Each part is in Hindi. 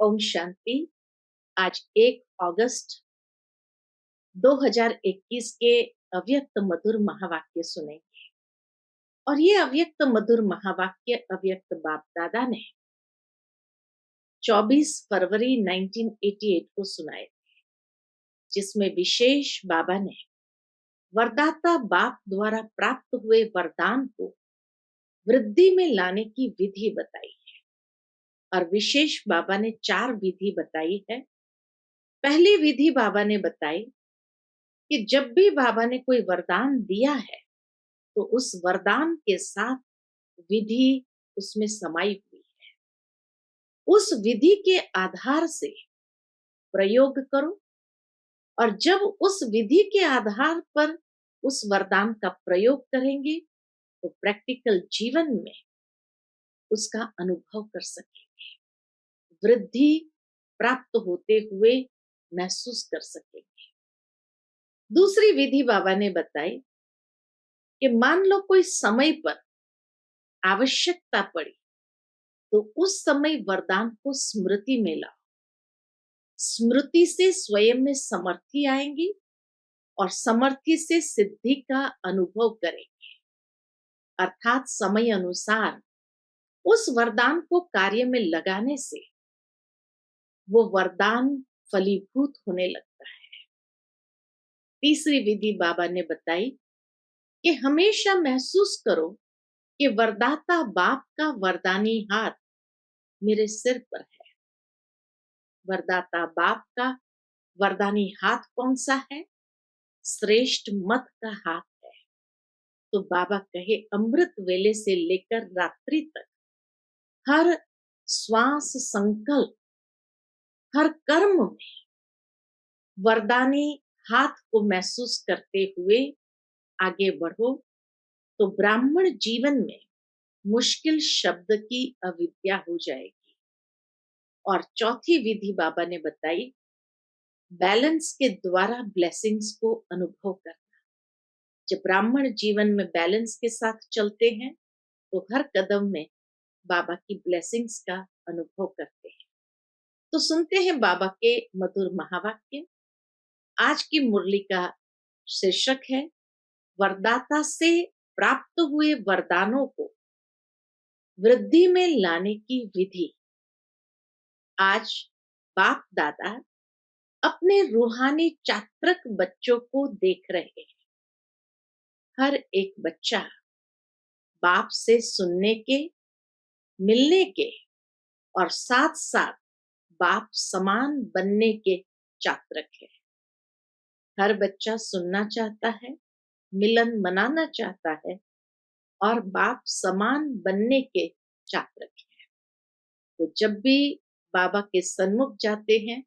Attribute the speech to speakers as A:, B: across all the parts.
A: ओम शांति। आज 1 अगस्त 2021 के अव्यक्त मधुर महावाक्य सुने। और ये अव्यक्त मधुर महावाक्य अव्यक्त बाप दादा ने 24 फरवरी 1988 को सुनाए, जिसमें विशेष बाबा ने वरदाता बाप द्वारा प्राप्त हुए वरदान को वृद्धि में लाने की विधि बताई है। और विशेष बाबा ने 4 विधि बताई है। पहली विधि बाबा ने बताई कि जब भी बाबा ने कोई वरदान दिया है तो उस वरदान के साथ विधि उसमें समाई हुई है। उस विधि के आधार से प्रयोग करो, और जब उस विधि के आधार पर उस वरदान का प्रयोग करेंगे तो प्रैक्टिकल जीवन में उसका अनुभव कर सकेंगे, वृद्धि प्राप्त होते हुए महसूस कर सकेंगे। दूसरी विधि बाबा ने बताई कि मान लो कोई समय पर आवश्यकता पड़ी तो उस समय वरदान को स्मृति में लाओ। स्मृति से स्वयं में समर्थी आएंगी और समर्थी से सिद्धि का अनुभव करेंगे, अर्थात समय अनुसार उस वरदान को कार्य में लगाने से वो वरदान फलीभूत होने लगता है। तीसरी विधि बाबा ने बताई कि हमेशा महसूस करो कि वरदाता बाप का वरदानी हाथ मेरे सिर पर है। वरदाता बाप का वरदानी हाथ कौन सा है? श्रेष्ठ मत का हाथ है। तो बाबा कहे अमृत वेले से लेकर रात्रि तक हर श्वास संकल्प, हर कर्म में वरदानी हाथ को महसूस करते हुए आगे बढ़ो तो ब्राह्मण जीवन में मुश्किल शब्द की अविद्या हो जाएगी। और चौथी विधि बाबा ने बताई बैलेंस के द्वारा ब्लेसिंग्स को अनुभव करना। जब ब्राह्मण जीवन में बैलेंस के साथ चलते हैं तो हर कदम में बाबा की ब्लेसिंग्स का अनुभव करते हैं। तो सुनते हैं बाबा के मधुर महावाक्य। आज की मुरली का शीर्षक है वरदाता से प्राप्त हुए वरदानों को वृद्धि में लाने की विधि। आज बाप दादा अपने रूहानी चात्रक बच्चों को देख रहे हैं। हर एक बच्चा बाप से सुनने के, मिलने के और साथ साथ बाप समान बनने के चात्रक है। हर बच्चा सुनना चाहता है, मिलन मनाना चाहता है और बाप समान बनने के चात्रक है। तो जब भी बाबा के सन्मुख जाते हैं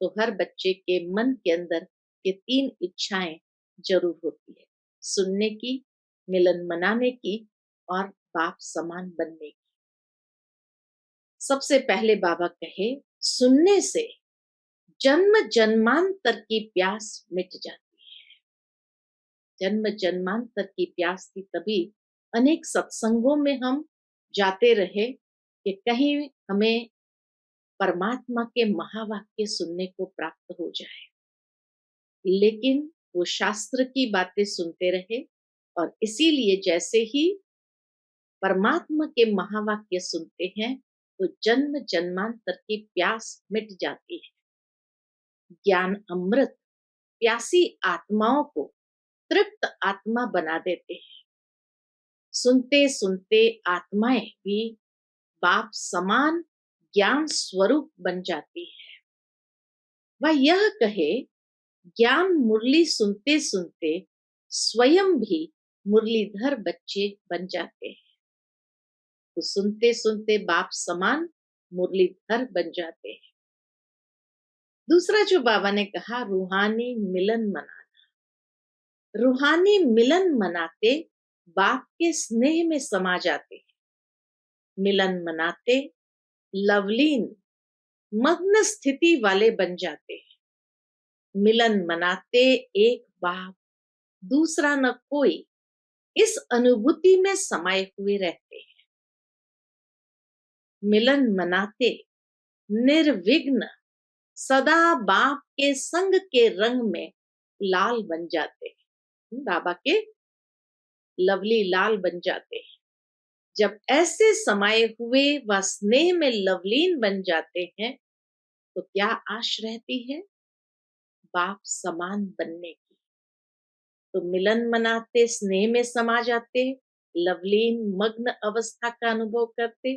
A: तो हर बच्चे के मन के अंदर ये 3 इच्छाएं जरूर होती है, सुनने की, मिलन मनाने की और बाप समान बनने की। सबसे पहले बाबा कहे सुनने से जन्म जन्मांतर की प्यास मिट जाती है। जन्म जन्मांतर की प्यास थी, तभी अनेक सत्संगों में हम जाते रहे कि कहीं हमें परमात्मा के महावाक्य सुनने को प्राप्त हो जाए। लेकिन वो शास्त्र की बातें सुनते रहे और इसीलिए जैसे ही परमात्मा के महावाक्य सुनते हैं तो जन्म जन्मांतर की प्यास मिट जाती है। ज्ञान अमृत प्यासी आत्माओं को तृप्त आत्मा बना देते हैं। सुनते सुनते आत्माएं भी बाप समान ज्ञान स्वरूप बन जाती है। वह यह कहे ज्ञान मुरली सुनते सुनते स्वयं भी मुरलीधर बच्चे बन जाते हैं। तो सुनते सुनते बाप समान मुरलीधर बन जाते हैं। दूसरा जो बाबा ने कहा रूहानी मिलन मनाना। रूहानी मिलन मनाते बाप के स्नेह में समा जाते हैं। मिलन मनाते लवलीन मग्न स्थिति वाले बन जाते हैं। मिलन मनाते एक बाप दूसरा न कोई, इस अनुभूति में समाये हुए रहते हैं। मिलन मनाते निर्विघ्न सदा बाप के संग के रंग में लाल बन जाते हैं, बाबा के लवली लाल बन जाते हैं। जब ऐसे समाये हुए व स्नेह में लवलीन बन जाते हैं तो क्या आश रहती है? बाप समान बनने की। तो मिलन मनाते, स्नेह में समा जाते, लवलीन मग्न अवस्था का अनुभव करते,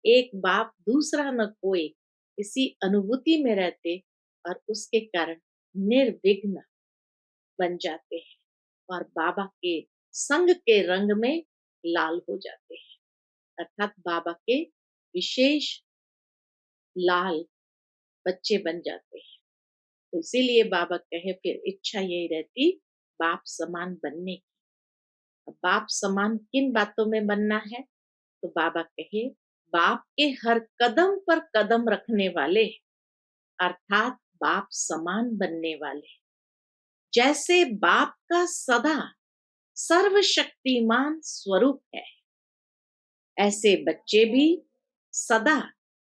A: एक बाप दूसरा न कोई, इसी अनुभूति में रहते और उसके कारण निर्विघ्न बन जाते हैं और बाबा के संग के रंग में लाल हो जाते हैं, अर्थात बाबा के विशेष लाल बच्चे बन जाते हैं। तो इसीलिए बाबा कहे फिर इच्छा यही रहती बाप समान बनने की। अब बाप समान किन बातों में बनना है? तो बाबा कहे बाप के हर कदम पर कदम रखने वाले, अर्थात बाप समान बनने वाले। जैसे बाप का सदा सर्वशक्तिमान स्वरूप है, ऐसे बच्चे भी सदा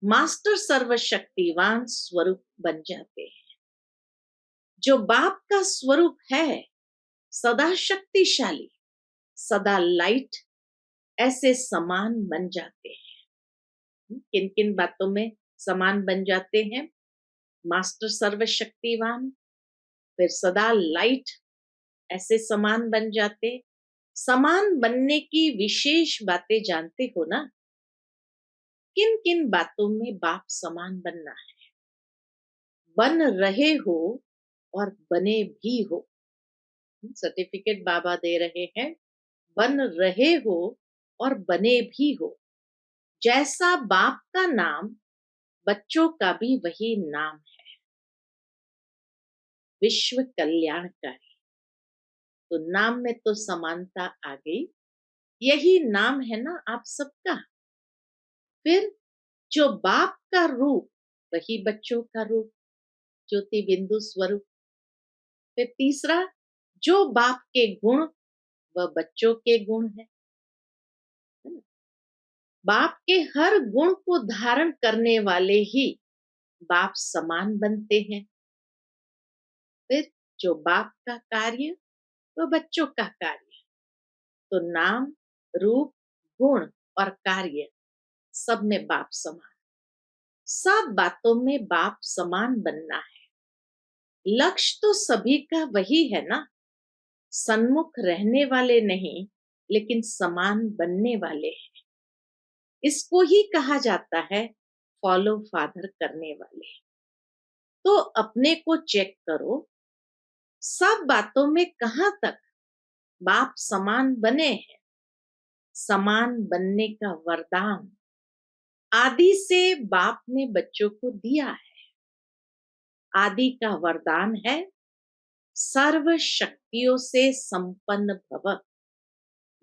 A: मास्टर सर्वशक्तिवान स्वरूप बन जाते हैं। जो बाप का स्वरूप है, सदा शक्तिशाली, सदा लाइट, ऐसे समान बन जाते हैं। किन किन बातों में समान बन जाते हैं? मास्टर सर्वशक्तिवान, फिर सदा लाइट, ऐसे समान बन जाते। समान बनने की विशेष बातें जानते हो ना? किन किन बातों में बाप समान बनना है? बन रहे हो और बने भी हो। सर्टिफिकेट बाबा दे रहे हैं, बन रहे हो और बने भी हो। जैसा बाप का नाम, बच्चों का भी वही नाम है, विश्व कल्याणकारी। तो नाम में तो समानता आ गई, यही नाम है ना आप सबका। फिर जो बाप का रूप, वही बच्चों का रूप, ज्योति बिंदु स्वरूप। फिर तीसरा, जो बाप के गुण वह बच्चों के गुण है ना? बाप के हर गुण को धारण करने वाले ही बाप समान बनते हैं। फिर जो बाप का कार्य वह बच्चों का कार्य। तो नाम, रूप, गुण और कार्य, सब में बाप समान। सब बातों में बाप समान बनना है। लक्ष्य तो सभी का वही है ना, सन्मुख रहने वाले नहीं, लेकिन समान बनने वाले हैं। इसको ही कहा जाता है फॉलो फादर करने वाले। तो अपने को चेक करो, सब बातों में कहां तक बाप समान बने हैं। समान बनने का वरदान आदि से बाप ने बच्चों को दिया है। आदि का वरदान है सर्व शक्तियों से संपन्न भव।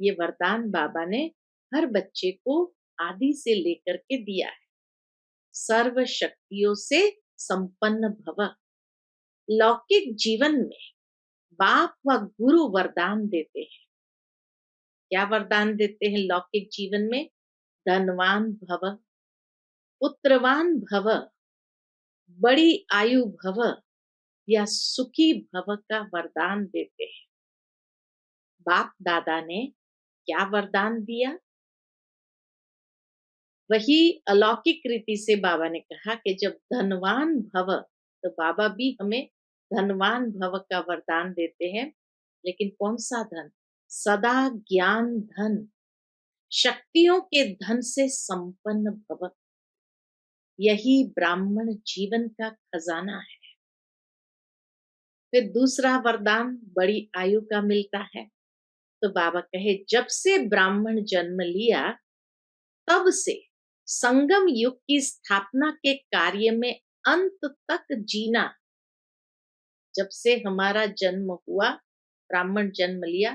A: ये वरदान बाबा ने हर बच्चे को आदि से लेकर के दिया है, सर्व शक्तियों से संपन्न भव। लौकिक जीवन में बाप व गुरु वरदान देते हैं। क्या वरदान देते हैं लौकिक जीवन में? धनवान भव, पुत्रवान भव, बड़ी आयु भव या सुखी भव का वरदान देते हैं। बाप दादा ने क्या वरदान दिया? वही अलौकिक रीति से बाबा ने कहा कि जब धनवान भव, तो बाबा भी हमें धनवान भव का वरदान देते हैं। लेकिन कौन सा धन? सदा ज्ञान धन, शक्तियों के धन से संपन्न भव। यही ब्राह्मण जीवन का खजाना है। फिर दूसरा वरदान बड़ी आयु का मिलता है। तो बाबा कहे जब से ब्राह्मण जन्म लिया, तब से संगम युग की स्थापना के कार्य में अंत तक जीना। जब से हमारा जन्म हुआ, ब्राह्मण जन्म लिया,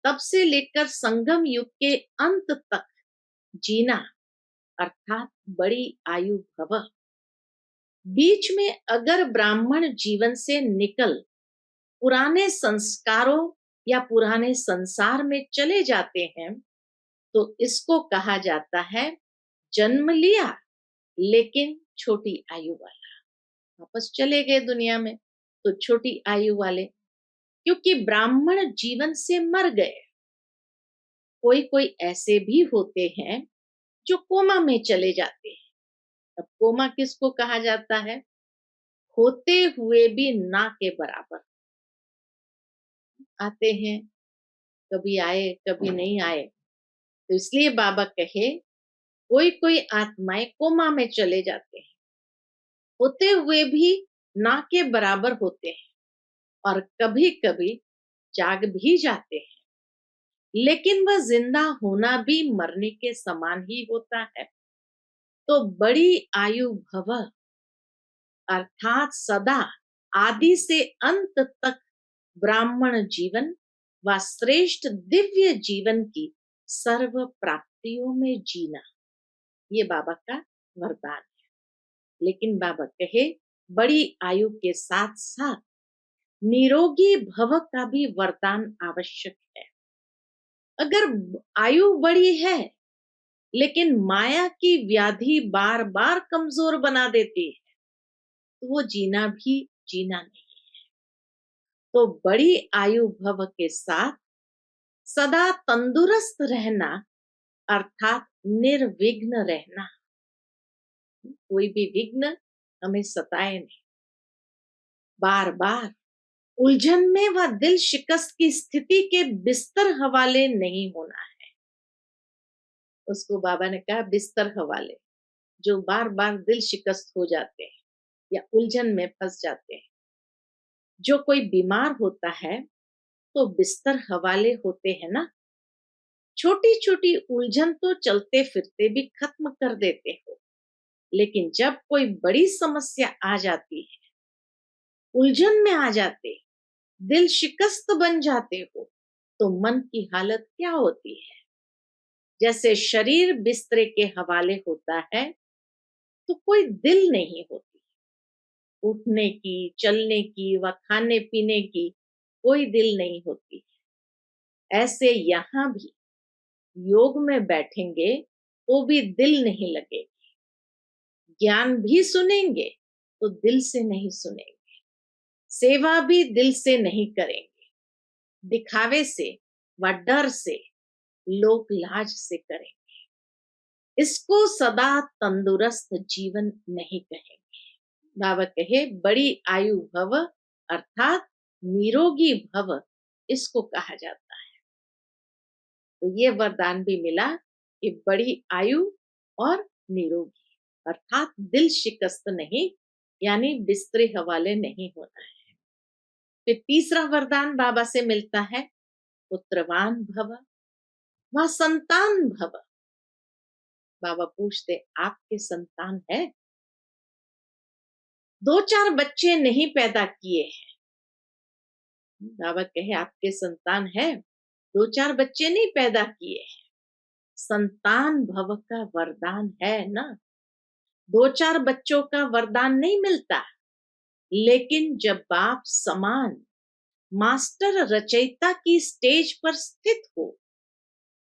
A: तब से लेकर संगम युग के अंत तक जीना, अर्थात बड़ी आयु भव। बीच में अगर ब्राह्मण जीवन से निकल पुराने संस्कारों या पुराने संसार में चले जाते हैं, तो इसको कहा जाता है जन्म लिया लेकिन छोटी आयु वाला, वापस चले गए दुनिया में। तो छोटी आयु वाले, क्योंकि ब्राह्मण जीवन से मर गए। कोई कोई ऐसे भी होते हैं जो कोमा में चले जाते हैं। अब कोमा किसको कहा जाता है? होते हुए भी ना के बराबर आते हैं, कभी आए कभी नहीं आए। तो इसलिए बाबा कहे कोई कोई आत्माएं कोमा में चले जाते हैं, होते हुए भी ना के बराबर होते हैं, और कभी कभी जाग भी जाते हैं, लेकिन वह जिंदा होना भी मरने के समान ही होता है। तो बड़ी आयु भव अर्थात सदा, आदि से अंत तक ब्राह्मण जीवन व श्रेष्ठ दिव्य जीवन की सर्व प्राप्तियों में जीना, ये बाबा का वरदान है। लेकिन बाबा कहे बड़ी आयु के साथ साथ निरोगी भव का भी वरदान आवश्यक है। अगर आयु बड़ी है लेकिन माया की व्याधि बार बार कमजोर बना देती है, तो वो जीना भी जीना नहीं। तो बड़ी आयु भव के साथ सदा तंदुरुस्त रहना अर्थात निर्विघ्न रहना, कोई भी विघ्न हमें सताए नहीं। बार बार उलझन में व दिल शिकस्त की स्थिति के बिस्तर हवाले नहीं होना है। उसको बाबा ने कहा बिस्तर हवाले, जो बार बार दिल शिकस्त हो जाते हैं या उलझन में फंस जाते हैं। जो कोई बीमार होता है तो बिस्तर हवाले होते हैं ना। छोटी छोटी उलझन तो चलते फिरते भी खत्म कर देते हो, लेकिन जब कोई बड़ी समस्या आ जाती है, उलझन में आ जाते, दिल शिकस्त बन जाते हो, तो मन की हालत क्या होती है? जैसे शरीर बिस्तरे के हवाले होता है तो कोई दिल नहीं होती, उठने की, चलने की व खाने पीने की कोई दिल नहीं होती। ऐसे यहाँ भी योग में बैठेंगे तो भी दिल नहीं लगेगी, ज्ञान भी सुनेंगे तो दिल से नहीं सुनेंगे, सेवा भी दिल से नहीं करेंगे, दिखावे से व डर से, लोक लाज से करेंगे। इसको सदा तंदुरुस्त जीवन नहीं कहेंगे। बाबा कहे बड़ी आयु भव अर्थात निरोगी भव, इसको कहा जाता है। तो ये वरदान भी मिला कि बड़ी आयु और निरोगी अर्थात दिल शिकस्त नहीं, यानी बिस्तरे हवाले नहीं होना है। फिर तीसरा वरदान बाबा से मिलता है पुत्रवान भव व संतान भव। बाबा पूछते आपके संतान है? दो चार बच्चे नहीं पैदा किए हैं। बाबा कहे आपके संतान है? दो चार बच्चे नहीं पैदा किए हैं। संतान भव का वरदान है ना। दो चार बच्चों का वरदान नहीं मिलता, लेकिन जब बाप समान मास्टर रचयिता की स्टेज पर स्थित हो,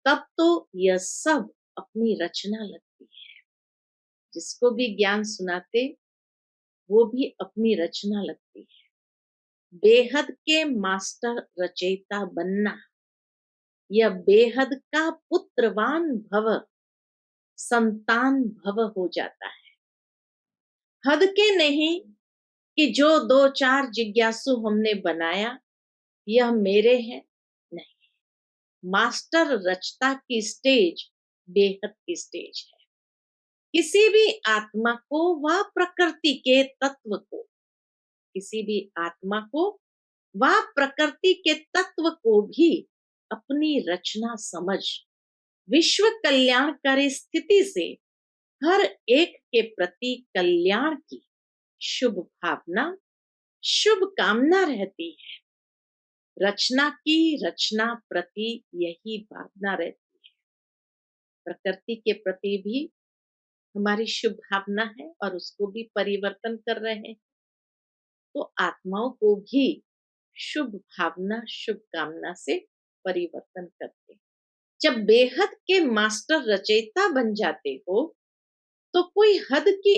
A: तब तो यह सब अपनी रचना लगती है। जिसको भी ज्ञान सुनाते वो भी अपनी रचना लगती है। बेहद के मास्टर रचयिता बनना, यह बेहद का पुत्रवान भव, संतान भव हो जाता है। हद के नहीं कि जो दो चार जिज्ञासु हमने बनाया यह मेरे हैं, नहीं। मास्टर रचता की स्टेज बेहद की स्टेज है। किसी भी आत्मा को व प्रकृति के तत्व को, किसी भी आत्मा को व प्रकृति के तत्व को भी अपनी रचना समझ विश्व कल्याणकारी स्थिति से हर एक के प्रति कल्याण की शुभ भावना, शुभ कामना रहती है। रचना की रचना प्रति यही भावना रहती है। प्रकृति के प्रति भी हमारी शुभ भावना है और उसको भी परिवर्तन कर रहे हैं। तो आत्माओं को भी शुभ भावना, शुभ कामना से परिवर्तन करते हैं। जब बेहद के मास्टर रचयिता बन जाते हो तो कोई हद की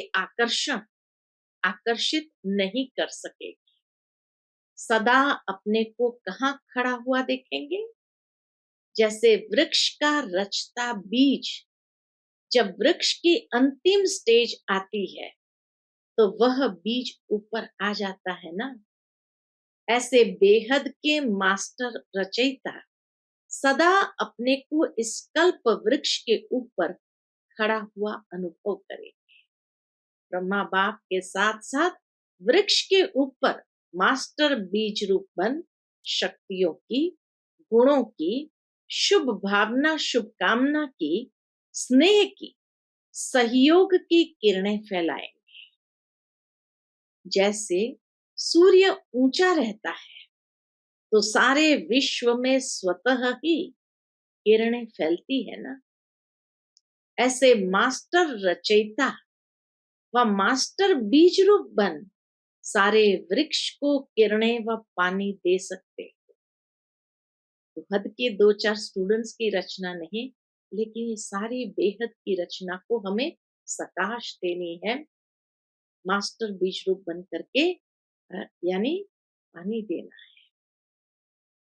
A: आकर्षित नहीं कर सकेगी। सदा अपने को कहाँ खड़ा हुआ देखेंगे? जैसे वृक्ष का रचता बीज जब वृक्ष की अंतिम स्टेज आती है तो वह बीज ऊपर आ जाता है ना। ऐसे बेहद के मास्टर रचयिता सदा अपने को इस कल्प वृक्ष के ऊपर खड़ा हुआ अनुभव करे। ब्रह्मा बाप के साथ साथ वृक्ष के ऊपर मास्टर बीज रूप बन शक्तियों की, गुणों की, शुभ भावना, शुभकामना की, स्नेह की, सहयोग की किरणें फैलाएंगे। जैसे सूर्य ऊंचा रहता है तो सारे विश्व में स्वतः ही किरणें फैलती है ना। ऐसे मास्टर रचयिता व मास्टर बीज रूप बन सारे वृक्ष को किरणें व पानी दे सकते हैं। तो हद के दो चार स्टूडेंट्स की रचना नहीं, लेकिन ये सारी बेहद की रचना को हमें सकाश देनी है। मास्टर बीज रूप बन करके यानी पानी देना है।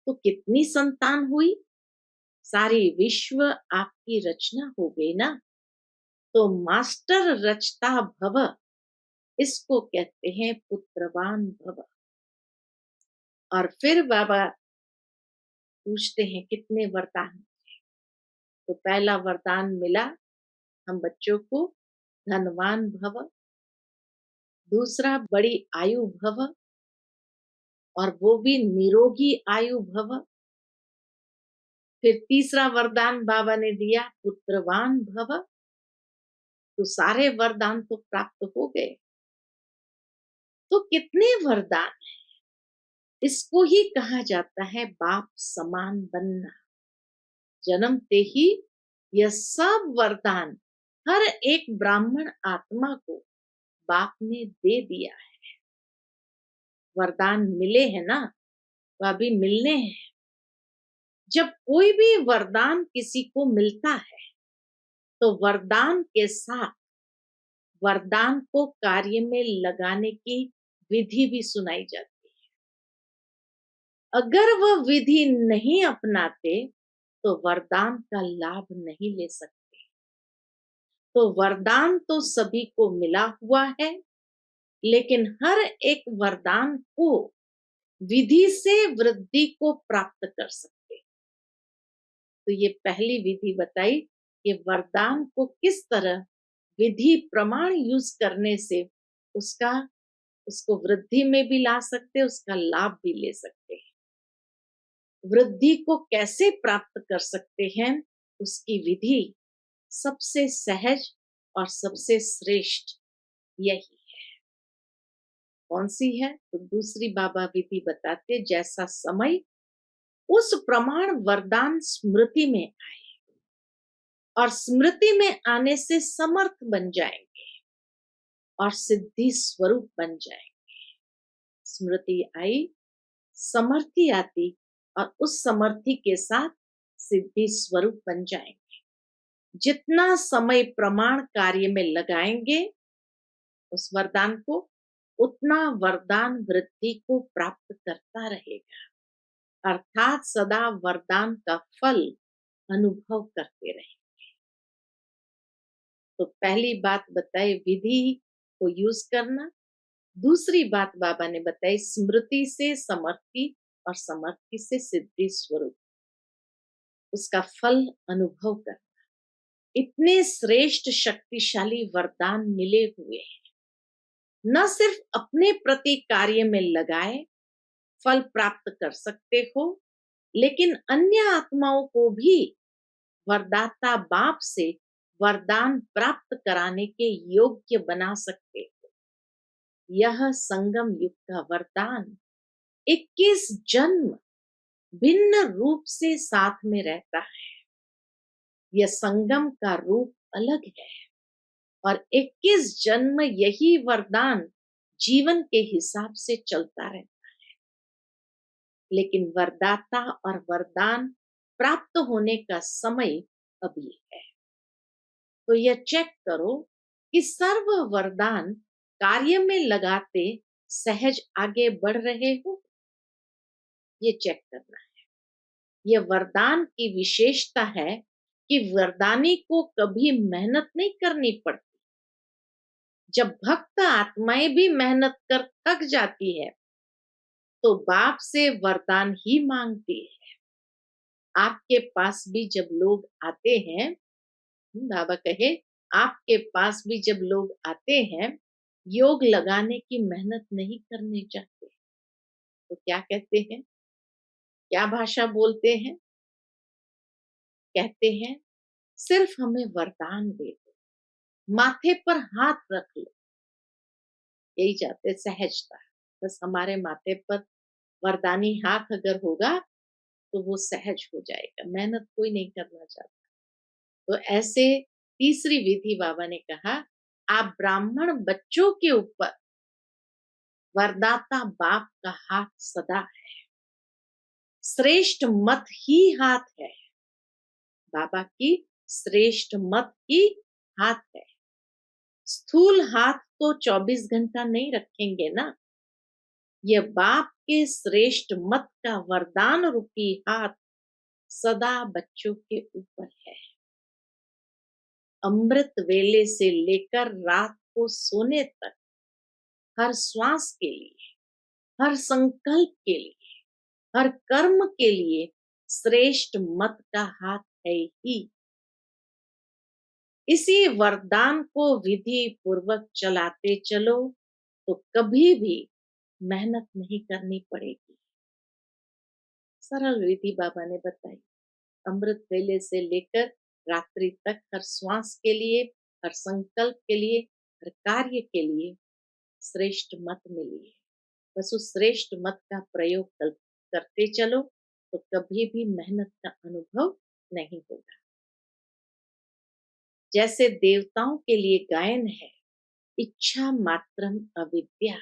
A: तो कितनी संतान हुई? सारी विश्व आपकी रचना हो गई ना। तो मास्टर रचता भव, इसको कहते हैं पुत्रवान भव। और फिर बाबा पूछते हैं कितने वरदान। तो पहला वरदान मिला हम बच्चों को, धनवान भव। दूसरा बड़ी आयु भव, और वो भी निरोगी आयु भव। फिर तीसरा वरदान बाबा ने दिया पुत्रवान भव। तो सारे वरदान तो प्राप्त हो गए। तो कितने वरदान, इसको ही कहा जाता है बाप समान बनना। जन्मते ही यह सब वरदान हर एक ब्राह्मण आत्मा को बाप ने दे दिया है। वरदान मिले हैं ना, वो अभी मिलने हैं। जब कोई भी वरदान किसी को मिलता है तो वरदान के साथ वरदान को कार्य में लगाने की विधि भी सुनाई जाती है। अगर वह विधि नहीं अपनाते तो वरदान का लाभ नहीं ले सकते। तो वरदान तो सभी को मिला हुआ है, लेकिन हर एक वरदान को विधि से वृद्धि को प्राप्त कर सकते। तो ये पहली विधि बताई कि वरदान को किस तरह विधि प्रमाण यूज करने से उसको वृद्धि में भी ला सकते, उसका लाभ भी ले सकते हैं। वृद्धि को कैसे प्राप्त कर सकते हैं, उसकी विधि सबसे सहज और सबसे श्रेष्ठ यही है। कौन सी है? तो दूसरी बाबा विधि बताते, जैसा समय उस प्रमाण वरदान स्मृति में आए और स्मृति में आने से समर्थ बन जाएंगे और सिद्धि स्वरूप बन जाएंगे। स्मृति आई, समर्थी आती, और उस समर्थी के साथ सिद्धि स्वरूप बन जाएंगे। जितना समय प्रमाण कार्य में लगाएंगे उस वरदान को, उतना वरदान वृद्धि को प्राप्त करता रहेगा, अर्थात सदा वरदान का फल अनुभव करते रहेंगे। तो पहली बात बताई विधि को यूज करना। दूसरी बात बाबा ने बताई स्मृति से समर्थी और समर्थी से सिद्धि स्वरूप, उसका फल अनुभव करना। इतने श्रेष्ठ शक्तिशाली वरदान मिले हुए हैं, न सिर्फ अपने प्रति कार्य में लगाए फल प्राप्त कर सकते हो, लेकिन अन्य आत्माओं को भी वरदाता बाप से वरदान प्राप्त कराने के योग्य बना सकते हो। यह संगम युग का वरदान 21 जन्म भिन्न रूप से साथ में रहता है। यह संगम का रूप अलग है और 21 जन्म यही वरदान जीवन के हिसाब से चलता रहता है। लेकिन वरदाता और वरदान प्राप्त होने का समय अभी है। तो यह चेक करो कि सर्व वरदान कार्य में लगाते सहज आगे बढ़ रहे हो, ये चेक करना है। ये वरदान की विशेषता है कि वरदानी को कभी मेहनत नहीं करनी पड़ती। जब भक्त आत्माएं भी मेहनत कर थक जाती है तो बाप से वरदान ही मांगती है। आपके पास भी जब लोग आते हैं, बाबा कहे, आपके पास भी जब लोग आते हैं योग लगाने की मेहनत नहीं करने चाहते, तो क्या कहते हैं, क्या भाषा बोलते हैं? कहते हैं सिर्फ हमें वरदान दे दो, माथे पर हाथ रख लो, यही चाहते, सहजता। बस हमारे माथे पर वरदानी हाथ अगर होगा तो वो सहज हो जाएगा, मेहनत कोई नहीं करना चाहता। तो ऐसे तीसरी विधि बाबा ने कहा, आप ब्राह्मण बच्चों के ऊपर वरदाता बाप का हाथ सदा है, श्रेष्ठ मत ही हाथ है, बाबा की श्रेष्ठ मत ही हाथ है। स्थूल हाथ तो 24 घंटा नहीं रखेंगे ना, ये बाप के श्रेष्ठ मत का वरदान रूपी हाथ सदा बच्चों के ऊपर है। अमृत वेले से लेकर रात को सोने तक हर श्वास के लिए, हर संकल्प के लिए, हर कर्म के लिए श्रेष्ठ मत का हाथ है ही। इसी वरदान को विधि पूर्वक चलाते चलो तो कभी भी मेहनत नहीं करनी पड़ेगी। सरल विधि बाबा ने बताई, अमृत वेले से लेकर रात्रि तक हर श्वास के लिए, हर संकल्प के लिए, हर कार्य के लिए श्रेष्ठ मत मिली है। बस उस श्रेष्ठ मत का प्रयोग करते चलो तो कभी भी मेहनत का अनुभव नहीं होगा। जैसे देवताओं के लिए गायन है, इच्छा मात्रम अविद्या।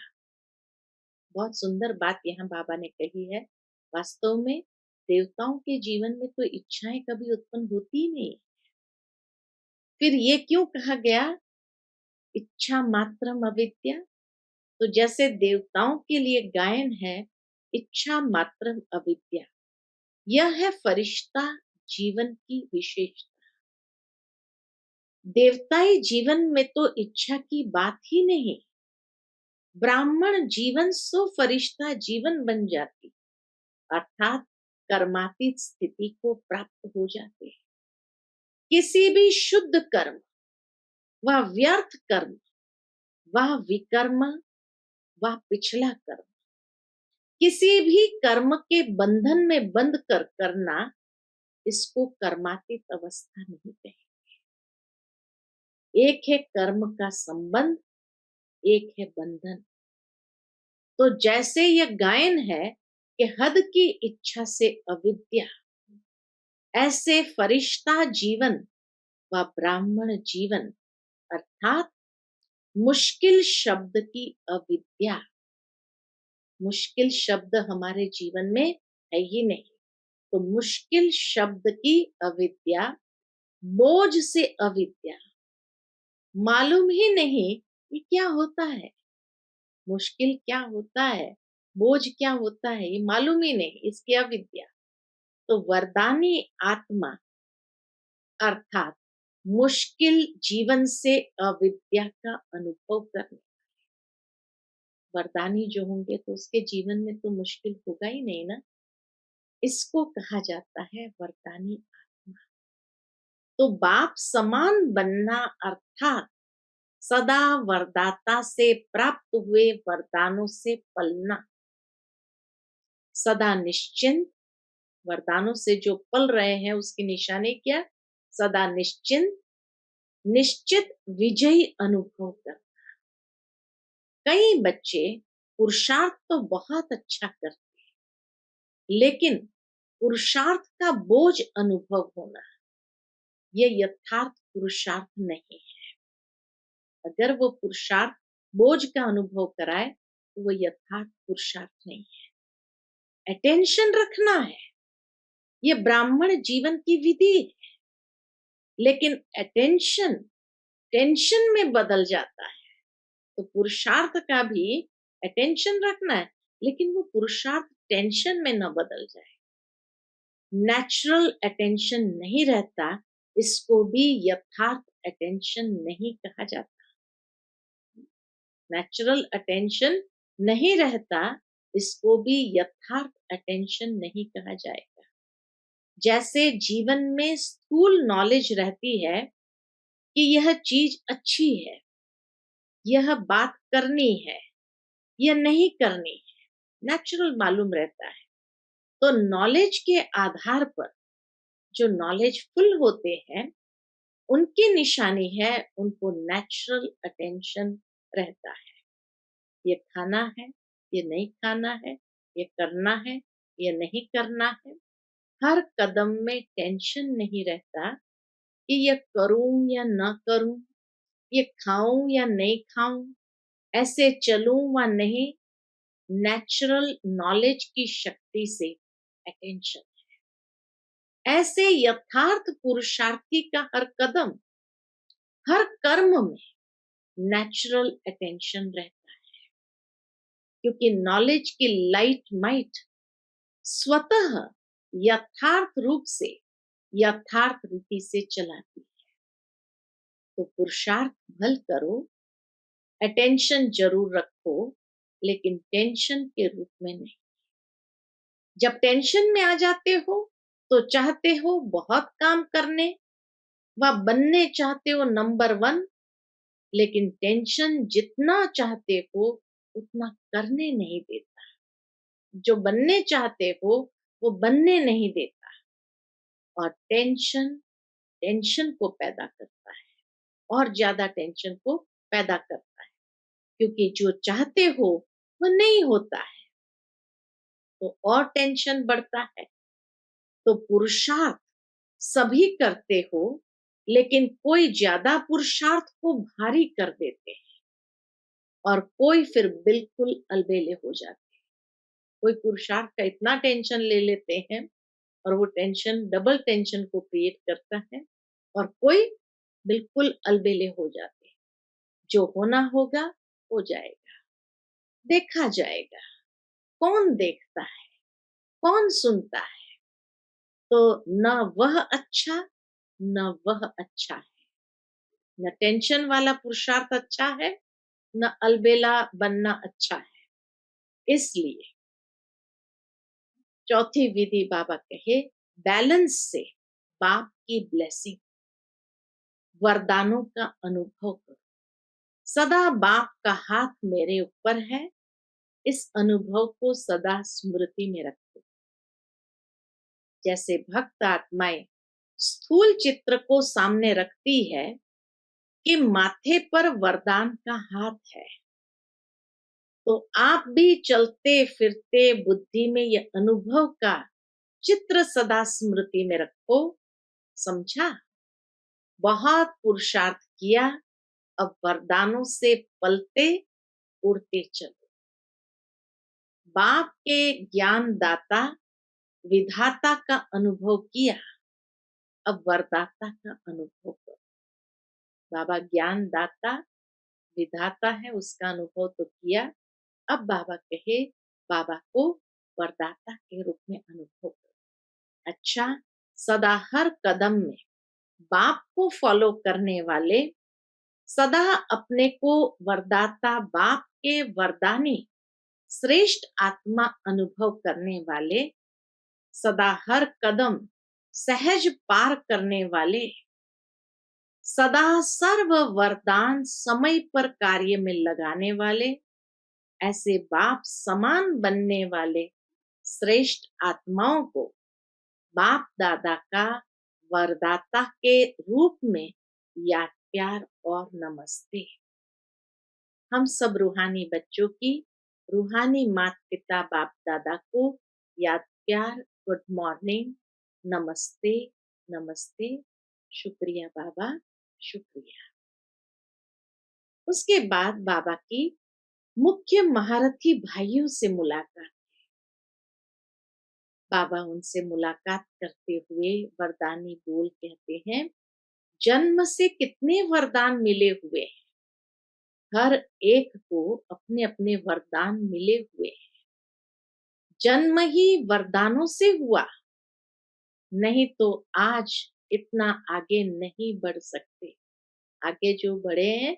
A: बहुत सुंदर बात यहाँ बाबा ने कही है। वास्तव में देवताओं के जीवन में तो इच्छाएं कभी उत्पन्न होती ही नहीं। फिर ये क्यों कहा गया इच्छा मात्रम अविद्या? तो जैसे देवताओं के लिए गायन है इच्छा मात्रम अविद्या, यह है फरिश्ता जीवन की विशेषता। देवताई जीवन में तो इच्छा की बात ही नहीं, ब्राह्मण जीवन सो फरिश्ता जीवन बन जाती, अर्थात कर्मातीत स्थिति को प्राप्त हो जाते हैं। किसी भी शुद्ध कर्म, वह व्यर्थ कर्म, वह विकर्म, वह पिछला कर्म, किसी भी कर्म के बंधन में बंध कर करना, इसको कर्मातीत अवस्था नहीं कहेंगे। एक है कर्म का संबंध, एक है बंधन। तो जैसे यह गायन है कि हद की इच्छा से अविद्या, ऐसे फरिश्ता जीवन व ब्राह्मण जीवन अर्थात मुश्किल शब्द की अविद्या। मुश्किल शब्द हमारे जीवन में है ही नहीं, तो मुश्किल शब्द की अविद्या, बोझ से अविद्या, मालूम ही नहीं ये क्या होता है, मुश्किल क्या होता है, बोझ क्या होता है, ये मालूम ही नहीं, इसकी अविद्या। तो वरदानी आत्मा अर्थात मुश्किल जीवन से अविद्या का अनुभव करने, वरदानी जो होंगे तो उसके जीवन में तो मुश्किल होगा ही नहीं ना, इसको कहा जाता है वरदानी आत्मा। तो बाप समान बनना अर्थात सदा वरदाता से प्राप्त हुए वरदानों से पलना, सदा निश्चिंत, वरदानों से जो पल रहे हैं उसकी निशानी क्या, सदा निश्चिंत, निश्चित विजयी अनुभव करना। कई बच्चे पुरुषार्थ तो बहुत अच्छा करते हैं, लेकिन पुरुषार्थ का बोझ अनुभव होना, यह यथार्थ पुरुषार्थ नहीं है। अगर वो पुरुषार्थ बोझ का अनुभव कराए तो वो यथार्थ पुरुषार्थ नहीं है। अटेंशन रखना है, ये ब्राह्मण जीवन की विधि है, लेकिन अटेंशन टेंशन में बदल जाता है। तो पुरुषार्थ का भी अटेंशन रखना है, लेकिन वो पुरुषार्थ टेंशन में न बदल जाए। नेचुरल अटेंशन नहीं रहता, इसको भी यथार्थ अटेंशन नहीं कहा जाता। नेचुरल अटेंशन नहीं रहता, इसको भी यथार्थ अटेंशन नहीं कहा जाएगा। जैसे जीवन में स्थूल नॉलेज रहती है कि यह चीज अच्छी है, यह बात करनी है या नहीं करनी है, नेचुरल मालूम रहता है। तो नॉलेज के आधार पर जो नॉलेजफुल होते हैं, उनकी निशानी है, उनको नेचुरल अटेंशन रहता है। ये खाना है, ये नहीं खाना है, ये करना है, ये नहीं करना है। हर कदम में टेंशन नहीं रहता कि ये करूं या ना करूं, ये खाऊं या नहीं खाऊं, ऐसे चलूं व नहीं। नेचुरल नॉलेज की शक्ति से अटेंशन। ऐसे यथार्थ पुरुषार्थी का हर कदम, हर कर्म में नेचुरल अटेंशन रहता है, क्योंकि नॉलेज की लाइट माइट स्वतः यथार्थ रूप से, यथार्थ रीति से चलाती है। तो पुरुषार्थ भल करो, अटेंशन जरूर रखो, लेकिन टेंशन के रूप में नहीं। जब टेंशन में आ जाते हो तो चाहते हो बहुत काम करने व बनने चाहते हो नंबर वन, लेकिन टेंशन जितना चाहते हो उतना करने नहीं देता। जो बनने चाहते हो वो बनने नहीं देता, और टेंशन टेंशन को पैदा करता है, और ज्यादा टेंशन को पैदा करता है, क्योंकि जो चाहते हो वो नहीं होता है, तो और टेंशन बढ़ता है। तो पुरुषार्थ सभी करते हो, लेकिन कोई ज्यादा पुरुषार्थ को भारी कर देते हैं, और कोई फिर बिल्कुल अलबेले हो जाते हैं। कोई पुरुषार्थ का इतना टेंशन ले लेते हैं, और वो टेंशन डबल टेंशन को क्रिएट करता है, और कोई बिल्कुल अलबेले हो जाते हैं। जो होना होगा हो जाएगा, देखा जाएगा। कौन देखता है, कौन सुनता है? तो न वह अच्छा, न वह अच्छा है। न टेंशन वाला पुरुषार्थ अच्छा है, न अलबेला बनना अच्छा है। इसलिए चौथी विधि बाबा कहे, बैलेंस से बाप की ब्लेसिंग, वरदानों का अनुभव करो। सदा बाप का हाथ मेरे ऊपर है, इस अनुभव को सदा स्मृति में रखो। जैसे भक्त आत्माएं स्थूल चित्र को सामने रखती है कि माथे पर वरदान का हाथ है, तो आप भी चलते फिरते बुद्धि में यह अनुभव का चित्र सदा स्मृति में रखो। समझा? बहुत पुरुषार्थ किया, अब वरदानों से पलते उड़ते चलो। बाप के ज्ञान दाता विधाता का अनुभव किया, अब वरदाता का अनुभव करो। बाबा ज्ञान दाता विधाता है, उसका अनुभव तो किया, अब बाबा कहे बाबा को वरदाता के रूप में अनुभव करो। अच्छा, सदा हर कदम में बाप को फॉलो करने वाले, सदा अपने को वरदाता बाप के वरदानी श्रेष्ठ आत्मा अनुभव करने वाले, सदा हर कदम सहज पार करने वाले, सदा सर्व वरदान समय पर कार्य में लगाने वाले, ऐसे बाप समान बनने वाले श्रेष्ठ आत्माओं को बाप दादा का वरदाता के रूप में याद प्यार और नमस्ते। हम सब रूहानी बच्चों की रूहानी माता पिता बाप दादा को याद प्यार, गुड मॉर्निंग, नमस्ते, नमस्ते, शुक्रिया बाबा, शुक्रिया। उसके बाद बाबा की मुख्य महारथी भाइयों से मुलाकात। बाबा उनसे मुलाकात करते हुए वरदानी बोल कहते हैं, जन्म से कितने वरदान मिले हुए हैं। हर एक को अपने अपने वरदान मिले हुए हैं। जन्म ही वरदानों से हुआ, नहीं तो आज इतना आगे नहीं बढ़ सकते। आगे जो बढ़े हैं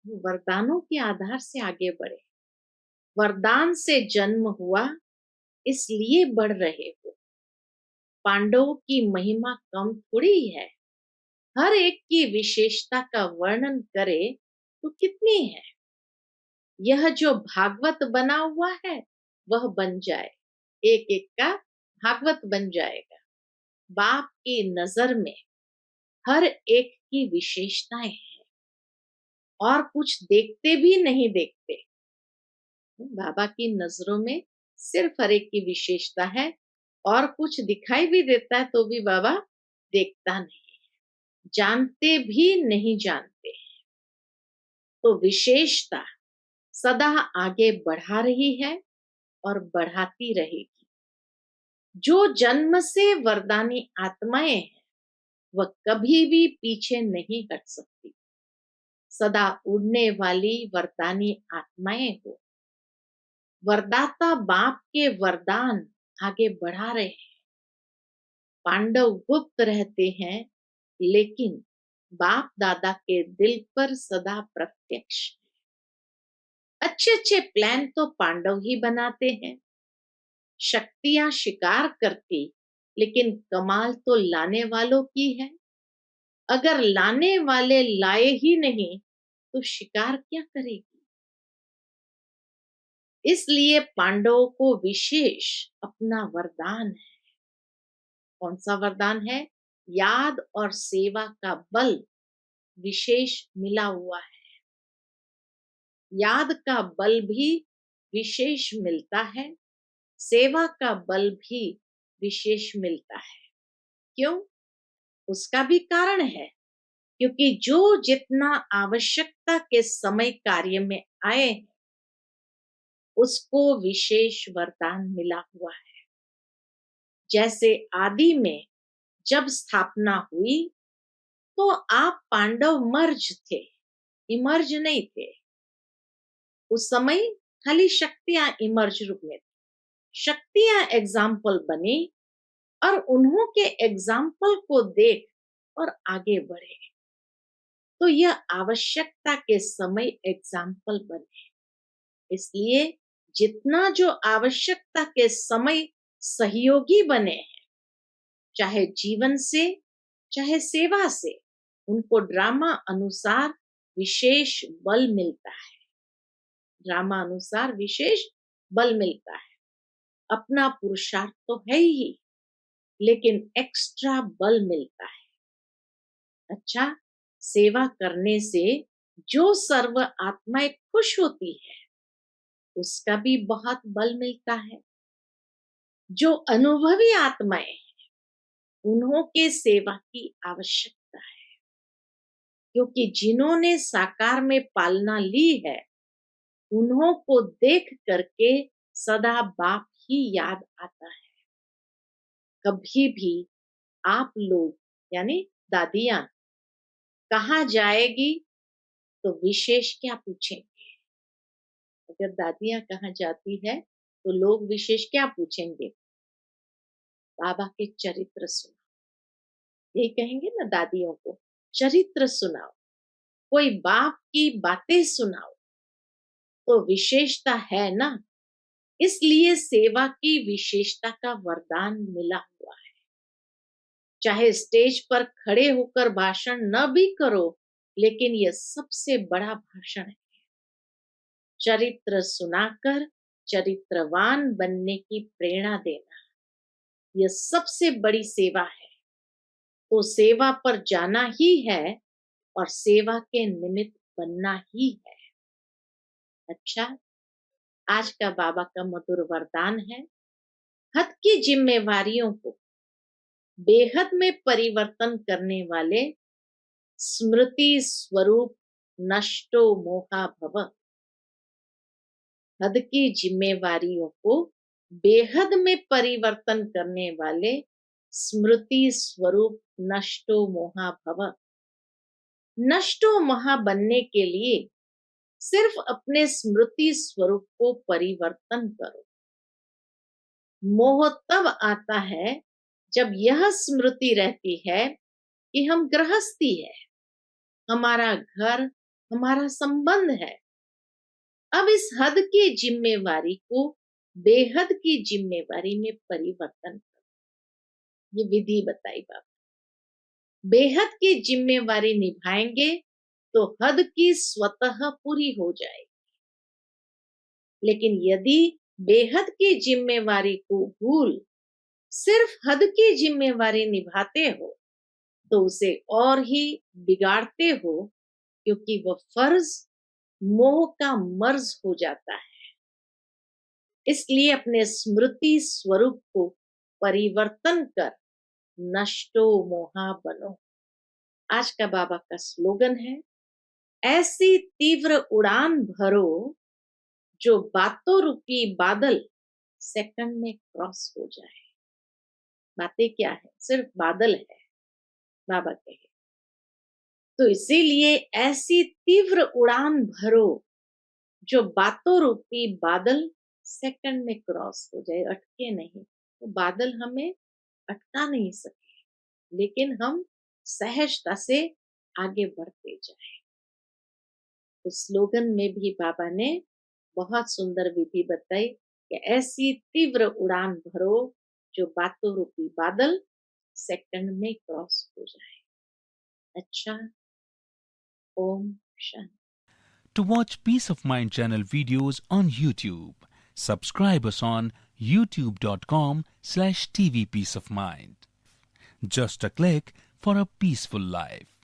A: वो वरदानों के आधार से आगे बढ़े। वरदान से जन्म हुआ इसलिए बढ़ रहे हो। पांडवों की महिमा कम थोड़ी है। हर एक की विशेषता का वर्णन करे तो कितनी है। यह जो भागवत बना हुआ है वह बन जाए, एक एक का भागवत बन जाएगा। बाप की नजर में हर एक की विशेषताएं हैं और कुछ देखते भी नहीं देखते। बाबा की नजरों में सिर्फ हर एक की विशेषता है और कुछ दिखाई भी देता है तो भी बाबा देखता नहीं, जानते भी नहीं जानते। तो विशेषता सदा आगे बढ़ा रही है और बढ़ाती रहेगी। जो जन्म से वरदानी आत्माएं हैं वह कभी भी पीछे नहीं हट सकती। सदा उड़ने वाली वरदानी आत्माएं हो। वरदाता बाप के वरदान आगे बढ़ा रहे हैं। पांडव गुप्त रहते हैं लेकिन बाप दादा के दिल पर सदा प्रत्यक्ष। अच्छे अच्छे प्लान तो पांडव ही बनाते हैं, शक्तियां शिकार करती, लेकिन कमाल तो लाने वालों की है। अगर लाने वाले लाए ही नहीं तो शिकार क्या करेगी। इसलिए पांडवों को विशेष अपना वरदान है। कौन सा वरदान है? याद और सेवा का बल विशेष मिला हुआ है। याद का बल भी विशेष मिलता है, सेवा का बल भी विशेष मिलता है। क्यों? उसका भी कारण है, क्योंकि जो जितना आवश्यकता के समय कार्य में आए उसको विशेष वरदान मिला हुआ है। जैसे आदि में जब स्थापना हुई तो आप पांडव मर्ज थे, इमर्ज नहीं थे। उस समय खाली शक्तियां इमर्ज रूप में थी। शक्तियां एग्जाम्पल बनी और उन्हों के एग्जाम्पल को देख और आगे बढ़े। तो यह आवश्यकता के समय एग्जाम्पल बने। इसलिए जितना जो आवश्यकता के समय सहयोगी बने हैं, चाहे जीवन से चाहे सेवा से, उनको ड्रामा अनुसार विशेष बल मिलता है। ड्रामा अनुसार विशेष बल मिलता है। अपना पुरुषार्थ तो है ही, लेकिन एक्स्ट्रा बल मिलता है। अच्छा, सेवा करने से जो सर्व आत्माएं खुश होती है उसका भी बहुत बल मिलता है। जो अनुभवी आत्माएं हैं उन्हों के सेवा की आवश्यकता है, क्योंकि जिन्होंने साकार में पालना ली है उन्हों को देख करके सदा बाप ही याद आता है। कभी भी आप लोग यानी दादियां कहाँ जाएगी तो विशेष क्या पूछेंगे। अगर दादियां कहाँ जाती है तो लोग विशेष क्या पूछेंगे? बाबा के चरित्र सुनाओ। यही कहेंगे ना दादियों को, चरित्र सुनाओ, कोई बाप की बातें सुनाओ। तो विशेषता है ना, इसलिए सेवा की विशेषता का वरदान मिला हुआ है। चाहे स्टेज पर खड़े होकर भाषण न भी करो, लेकिन यह सबसे बड़ा भाषण है। चरित्र सुनाकर चरित्रवान बनने की प्रेरणा देना, यह सबसे बड़ी सेवा है। तो सेवा पर जाना ही है और सेवा के निमित्त बनना ही है। अच्छा, आज का बाबा का मधुर वरदान है, हद की जिम्मेवारियों को बेहद में परिवर्तन करने वाले स्मृति स्वरूप नष्टो मोहा भव। हद की जिम्मेवारियों को बेहद में परिवर्तन करने वाले स्मृति स्वरूप नष्टो मोहा भव। नष्टो महा बनने के लिए सिर्फ अपने स्मृति स्वरूप को परिवर्तन करो। मोह तब आता है जब यह स्मृति रहती है कि हम गृहस्थी है, हमारा घर, हमारा संबंध है। अब इस हद की जिम्मेवारी को बेहद की जिम्मेवारी में परिवर्तन करो। ये विधि बताई बाबा। बेहद की जिम्मेवारी निभाएंगे तो हद की स्वतः पूरी हो जाएगी। लेकिन यदि बेहद की जिम्मेवारी को भूल सिर्फ हद की जिम्मेवारी निभाते हो तो उसे और ही बिगाड़ते हो, क्योंकि वह फर्ज मोह का मर्ज हो जाता है। इसलिए अपने स्मृति स्वरूप को परिवर्तन कर नष्टो मोहा बनो। आज का बाबा का स्लोगन है, ऐसी तीव्र उड़ान भरो जो बातों रूपी बादल सेकंड में क्रॉस हो जाए। बातें क्या है? सिर्फ बादल है, बाबा कहे। तो इसीलिए ऐसी तीव्र उड़ान भरो जो बातों रूपी बादल सेकंड में क्रॉस हो जाए, अटके नहीं। तो बादल हमें अटका नहीं सके, लेकिन हम सहजता से आगे बढ़ते जाए। उस स्लोगन में भी बाबा ने बहुत सुंदर विधि बताई कि ऐसी तीव्र उड़ान भरो जो बातों रूपी बादल सेकंड में क्रॉस हो जाए। अच्छा, Om Shanti.
B: To watch Peace of Mind channel videos on YouTube, subscribe us on youtube.com/tvpeaceofmind. Just a click for a peaceful life.